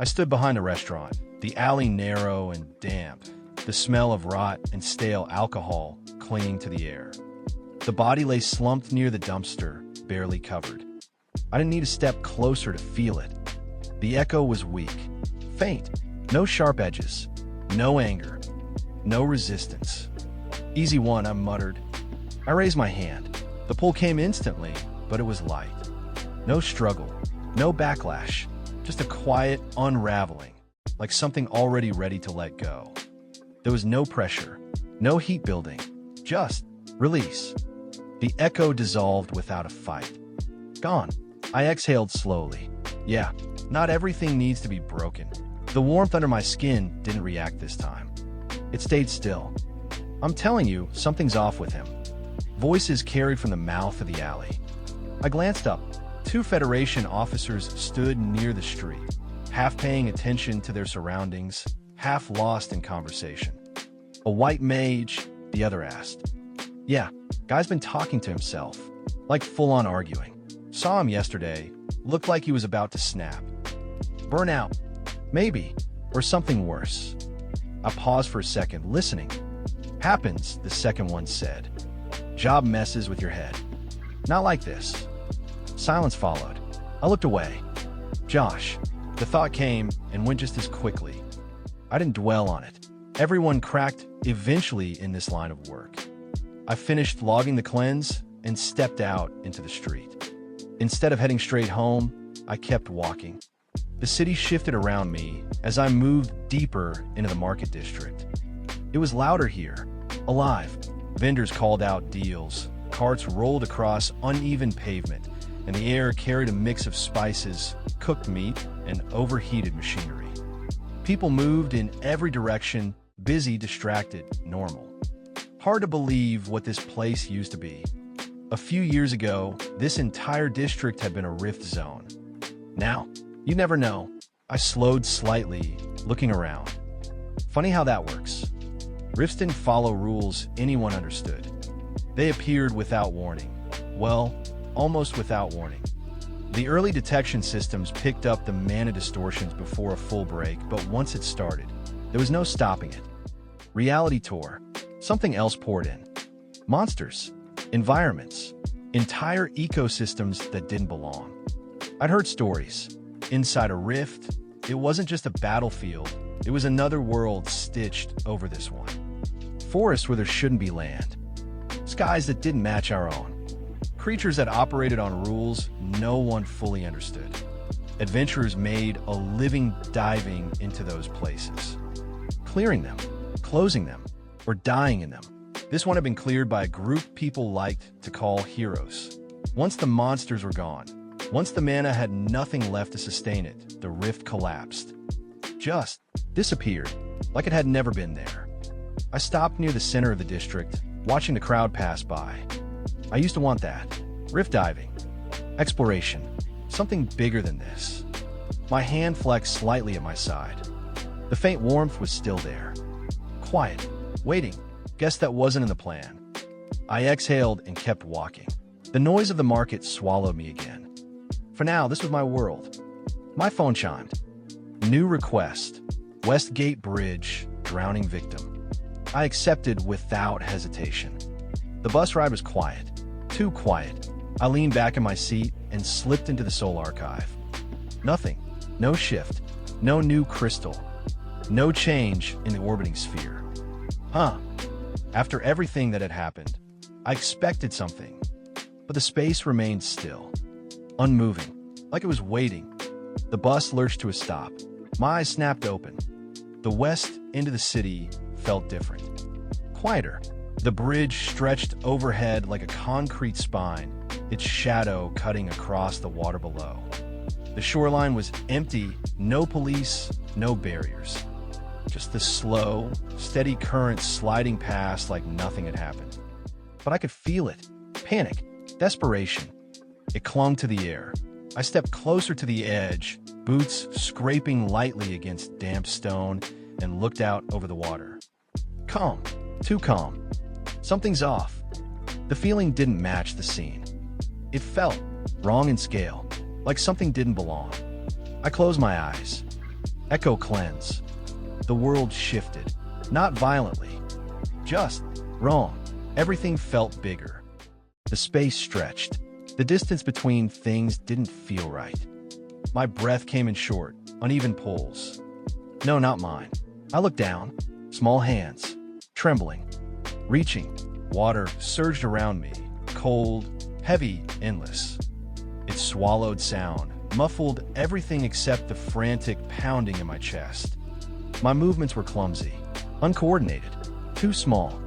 I stood behind a restaurant, the alley narrow and damp, the smell of rot and stale alcohol clinging to the air. The body lay slumped near the dumpster, barely covered. I didn't need to step closer to feel it. The echo was weak, faint, no sharp edges, no anger, no resistance. "Easy one," I muttered. I raised my hand. The pull came instantly, but it was light. No struggle, no backlash, just a quiet unraveling, like something already ready to let go. There was no pressure, no heat building, just release. The echo dissolved without a fight. Gone. I exhaled slowly. Yeah, not everything needs to be broken. The warmth under my skin didn't react this time. It stayed still. I'm telling you, something's off with him. Voices carried from the mouth of the alley. I glanced up. 2 Federation officers stood near the street, half paying attention to their surroundings, half lost in conversation. "A White Mage?" the other asked. "Yeah, guy's been talking to himself, like full-on arguing. Saw him yesterday, looked like he was about to snap. Burnout, maybe, or something worse." I paused for a second, listening. "Happens," the second one said. "Job messes with your head. Not like this." Silence followed. I looked away. "Josh." The thought came and went just as quickly. I didn't dwell on it. Everyone cracked eventually in this line of work. I finished logging the cleanse and stepped out into the street. Instead of heading straight home, I kept walking. The city shifted around me as I moved deeper into the market district. It was louder here, alive. Vendors called out deals, carts rolled across uneven pavement, and the air carried a mix of spices, cooked meat, and overheated machinery. People moved in every direction, busy, distracted, normal. Hard to believe what this place used to be. A few years ago, this entire district had been a rift zone. Now, you never know. I slowed slightly, looking around. Funny how that works. Rifts didn't follow rules anyone understood. They appeared without warning. Well, almost without warning. The early detection systems picked up the mana distortions before a full break, but once it started, there was no stopping it. Reality tore. Something else poured in. Monsters. Environments. Entire ecosystems that didn't belong. I'd heard stories. Inside a rift, it wasn't just a battlefield, it was another world stitched over this one. Forests where there shouldn't be land. Skies that didn't match our own. Creatures that operated on rules no one fully understood. Adventurers made a living diving into those places. Clearing them, closing them, or dying in them. This one had been cleared by a group people liked to call heroes. Once the monsters were gone, once the mana had nothing left to sustain it, the rift collapsed. Just disappeared, like it had never been there. I stopped near the center of the district, watching the crowd pass by. I used to want that. Rift diving. Exploration. Something bigger than this. My hand flexed slightly at my side. The faint warmth was still there. Quiet. Waiting. Guess that wasn't in the plan. I exhaled and kept walking. The noise of the market swallowed me again. For now, this was my world. My phone chimed. New request. Westgate Bridge, drowning victim. I accepted without hesitation. The bus ride was quiet. Too quiet. I leaned back in my seat and slipped into the soul archive. Nothing. No shift. No new crystal. No change in the orbiting sphere. After everything that had happened, I expected something. But the space remained still. Unmoving. Like it was waiting. The bus lurched to a stop. My eyes snapped open. The west end of the city felt different. Quieter. The bridge stretched overhead like a concrete spine, its shadow cutting across the water below. The shoreline was empty, no police, no barriers. Just the slow, steady current sliding past like nothing had happened. But I could feel it. Panic. Desperation. It clung to the air. I stepped closer to the edge, boots scraping lightly against damp stone, and looked out over the water. Calm. Too calm. Something's off. The feeling didn't match the scene. It felt wrong in scale, like something didn't belong. I closed my eyes. Echo cleanse. The world shifted. Not violently. Just wrong. Everything felt bigger. The space stretched. The distance between things didn't feel right. My breath came in short, uneven pulls. No, not mine. I looked down. Small hands. Trembling. Reaching. Water surged around me. Cold, heavy, endless. It swallowed sound, muffled everything except the frantic pounding in my chest. My movements were clumsy, uncoordinated, too small.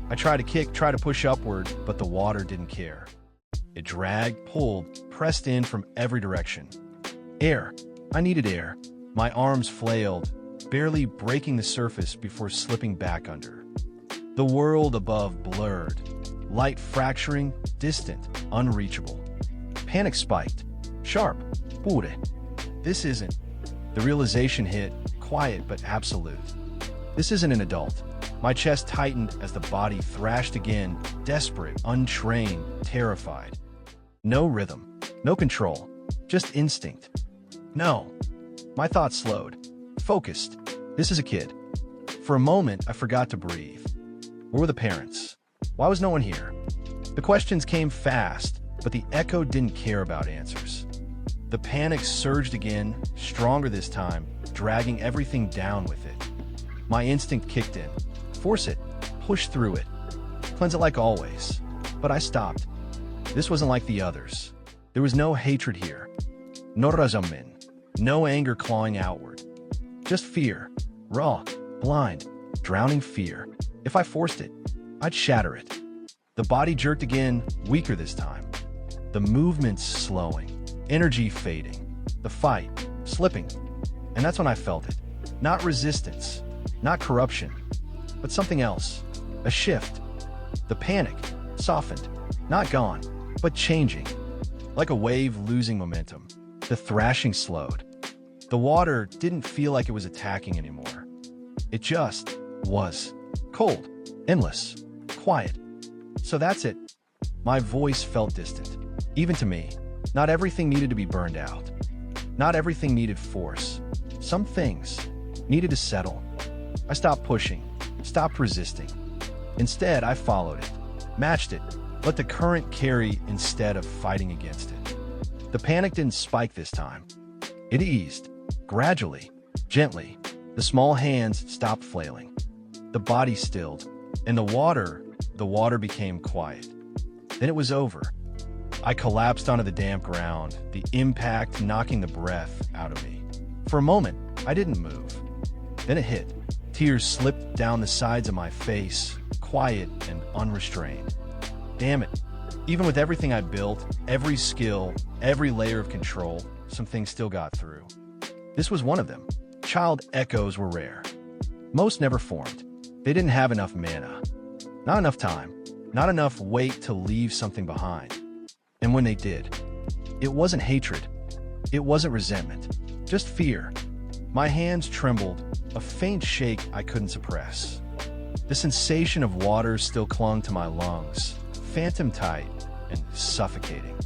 I tried to kick, tried to push upward, but the water didn't care. It dragged, pulled, pressed in from every direction. Air. I needed air. My arms flailed, barely breaking the surface before slipping back under. The world above blurred, light fracturing, distant, unreachable. Panic spiked. Sharp. Pure. This isn't. The realization hit, quiet but absolute. This isn't an adult. My chest tightened as the body thrashed again, desperate, untrained, terrified. No rhythm, no control, just instinct. No. My thoughts slowed, focused. This is a kid. For a moment, I forgot to breathe. Where were the parents? Why was no one here? The questions came fast, but the echo didn't care about answers. The panic surged again, stronger this time, dragging everything down with it. My instinct kicked in. Force it. Push through it. Cleanse it like always. But I stopped. This wasn't like the others. There was no hatred here. No razamin. No anger clawing outward. Just fear. Raw. Blind. Drowning fear. If I forced it, I'd shatter it. The body jerked again, weaker this time. The movements slowing. Energy fading. The fight. Slipping. And that's when I felt it. Not resistance. Not corruption. But something else. A shift. The panic. Softened. Not gone. But changing. Like a wave losing momentum. The thrashing slowed. The water didn't feel like it was attacking anymore. It just was. Cold. Endless. Quiet. So that's it. My voice felt distant. Even to me. Not everything needed to be burned out. Not everything needed force. Some things needed to settle. I stopped pushing. Stopped resisting. Instead, I followed it. Matched it. Let the current carry instead of fighting against it. The panic didn't spike this time. It eased. Gradually. Gently. The small hands stopped flailing. The body stilled. And the water became quiet. Then it was over. I collapsed onto the damp ground, the impact knocking the breath out of me. For a moment, I didn't move. Then it hit. Tears slipped down the sides of my face, quiet and unrestrained. Damn it. Even with everything I built, every skill, every layer of control, some things still got through. This was one of them. Child echoes were rare. Most never formed. They didn't have enough mana. Not enough time. Not enough weight to leave something behind. And when they did, it wasn't hatred. It wasn't resentment. Just fear. My hands trembled, a faint shake I couldn't suppress. The sensation of water still clung to my lungs, phantom tight and suffocating.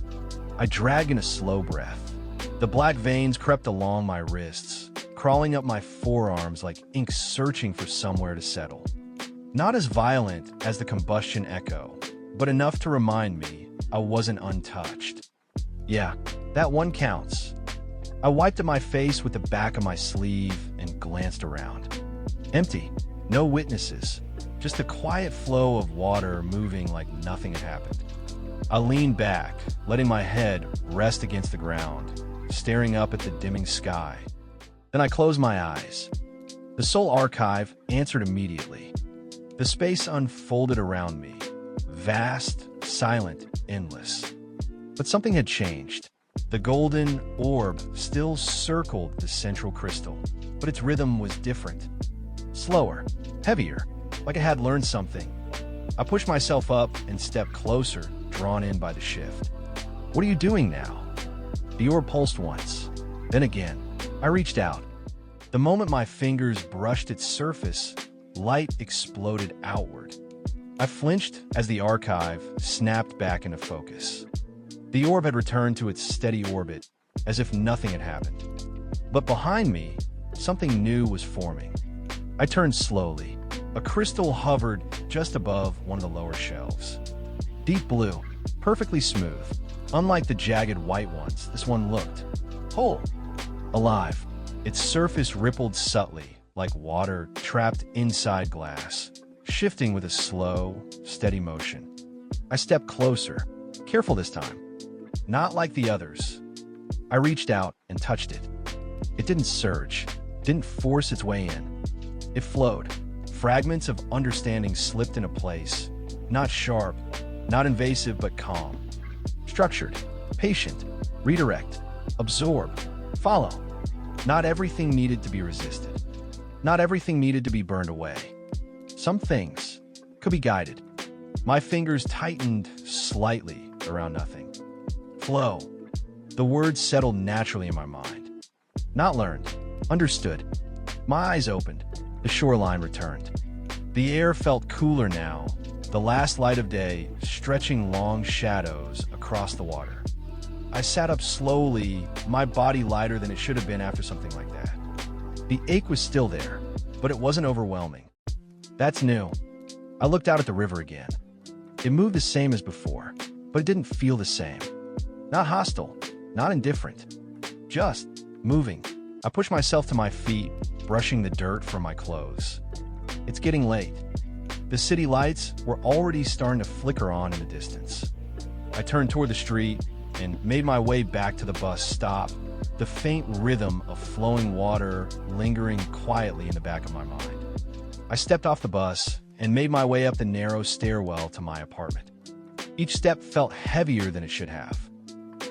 I dragged in a slow breath. The black veins crept along my wrists, crawling up my forearms like ink searching for somewhere to settle. Not as violent as the combustion echo, but enough to remind me I wasn't untouched. Yeah, that one counts. I wiped at my face with the back of my sleeve and glanced around. Empty. No witnesses. Just the quiet flow of water moving like nothing had happened. I leaned back, letting my head rest against the ground, staring up at the dimming sky. Then I closed my eyes. The soul archive answered immediately. The space unfolded around me. Vast, silent, endless. But something had changed. The golden orb still circled the central crystal, but its rhythm was different. Slower, heavier, like it had learned something. I pushed myself up and stepped closer, drawn in by the shift. What are you doing now? The orb pulsed once, then again. I reached out. The moment my fingers brushed its surface, light exploded outward. I flinched as the archive snapped back into focus. The orb had returned to its steady orbit, as if nothing had happened. But behind me, something new was forming. I turned slowly. A crystal hovered just above one of the lower shelves. Deep blue, perfectly smooth. Unlike the jagged white ones, this one looked whole, alive. Its surface rippled subtly, like water trapped inside glass, shifting with a slow, steady motion. I stepped closer, careful this time. Not like the others. I reached out and touched it. It didn't surge, didn't force its way in. It flowed. Fragments of understanding slipped into place, not sharp, not invasive, but calm. Structured, patient, redirect, absorb, follow. Not everything needed to be resisted. Not everything needed to be burned away. Some things could be guided. My fingers tightened slightly around nothing. Flow. The words settled naturally in my mind. Not learned, understood. My eyes opened. The shoreline returned. The air felt cooler now, the last light of day stretching long shadows across the water. I sat up slowly, my body lighter than it should have been after something like that. The ache was still there, but it wasn't overwhelming. That's new. I looked out at the river again. It moved the same as before, but it didn't feel the same. Not hostile, not indifferent, just moving. I pushed myself to my feet, brushing the dirt from my clothes. It's getting late. The city lights were already starting to flicker on in the distance. I turned toward the street and made my way back to the bus stop, the faint rhythm of flowing water lingering quietly in the back of my mind. I stepped off the bus and made my way up the narrow stairwell to my apartment. Each step felt heavier than it should have.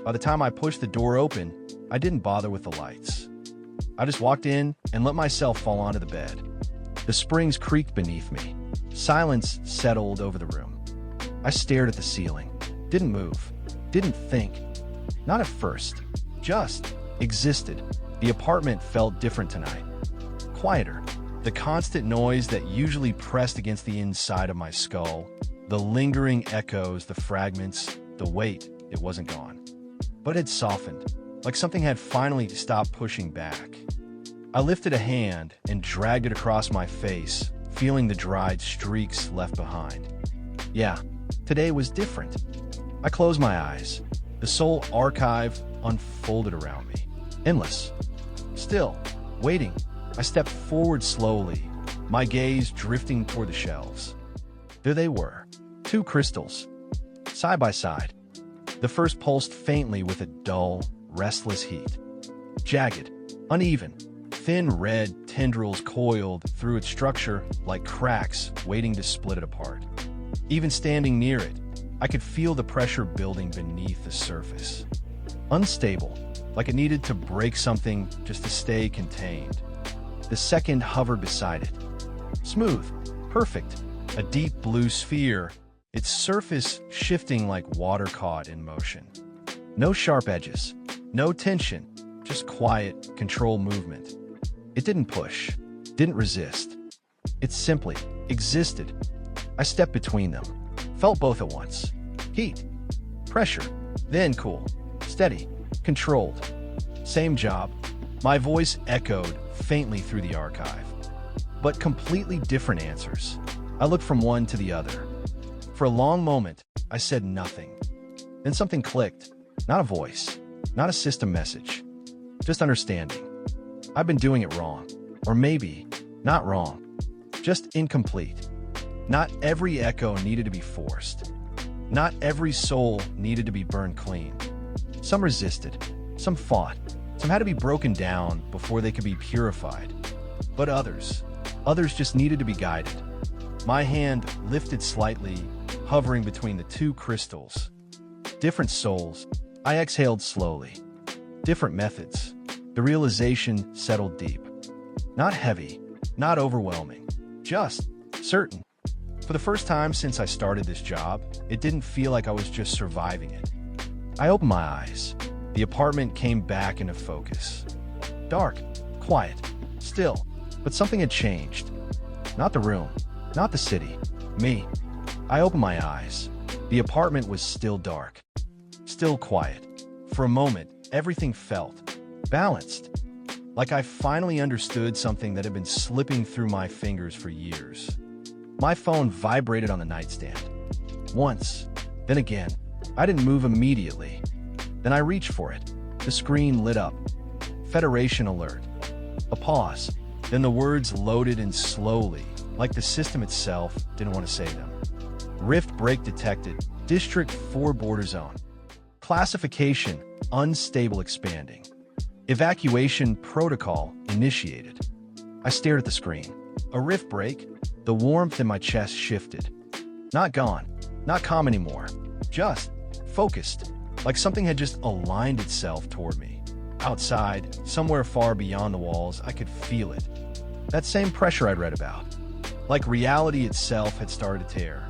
By the time I pushed the door open, I didn't bother with the lights. I just walked in and let myself fall onto the bed. The springs creaked beneath me. Silence settled over the room. I stared at the ceiling. Didn't move. Didn't think. Not at first. Just existed. The apartment felt different tonight. Quieter. The constant noise that usually pressed against the inside of my skull, the lingering echoes, the fragments, the weight, it wasn't gone. But it had softened, like something had finally stopped pushing back. I lifted a hand and dragged it across my face, feeling the dried streaks left behind. Yeah, today was different. I closed my eyes. The soul archive unfolded around me. Endless. Still, waiting. I stepped forward slowly, my gaze drifting toward the shelves. There they were, 2 crystals, side by side. The first pulsed faintly with a dull, restless heat. Jagged, uneven, thin red tendrils coiled through its structure like cracks waiting to split it apart. Even standing near it, I could feel the pressure building beneath the surface. Unstable, like it needed to break something just to stay contained. The second hovered beside it. Smooth, perfect, a deep blue sphere, its surface shifting like water caught in motion. No sharp edges, no tension, just quiet, controlled movement. It didn't push, didn't resist. It simply existed. I stepped between them, felt both at once. Heat, pressure, then cool, steady, controlled. Same job. My voice echoed faintly through the archive. But completely different answers. I looked from one to the other. For a long moment, I said nothing. Then something clicked. Not a voice, not a system message, just understanding. I've been doing it wrong. Or maybe, not wrong, just incomplete. Not every echo needed to be forced. Not every soul needed to be burned clean. Some resisted, some fought, some had to be broken down before they could be purified. But others just needed to be guided. My hand lifted slightly, hovering between the 2 crystals. Different souls. I exhaled slowly. Different methods. The realization settled deep. Not heavy, not overwhelming, just certain. For the first time since I started this job, it didn't feel like I was just surviving it. I opened my eyes. The apartment came back into focus. Dark, quiet, still, but something had changed. Not the room, not the city, me. I opened my eyes. The apartment was still dark, still quiet. For a moment, everything felt balanced, Like I finally understood something that had been slipping through my fingers for years. My phone vibrated on the nightstand. Once, then again. I didn't move immediately. Then I reached for it. The screen lit up. Federation alert. A pause. Then the words loaded in slowly, like the system itself didn't want to say them. Rift break detected. District 4 border zone. Classification, unstable expanding. Evacuation protocol initiated. I stared at the screen. A rift break? The warmth in my chest shifted. Not gone. Not calm anymore. Just focused. Like something had just aligned itself toward me. Outside, somewhere far beyond the walls, I could feel it. That same pressure I'd read about. Like reality itself had started to tear.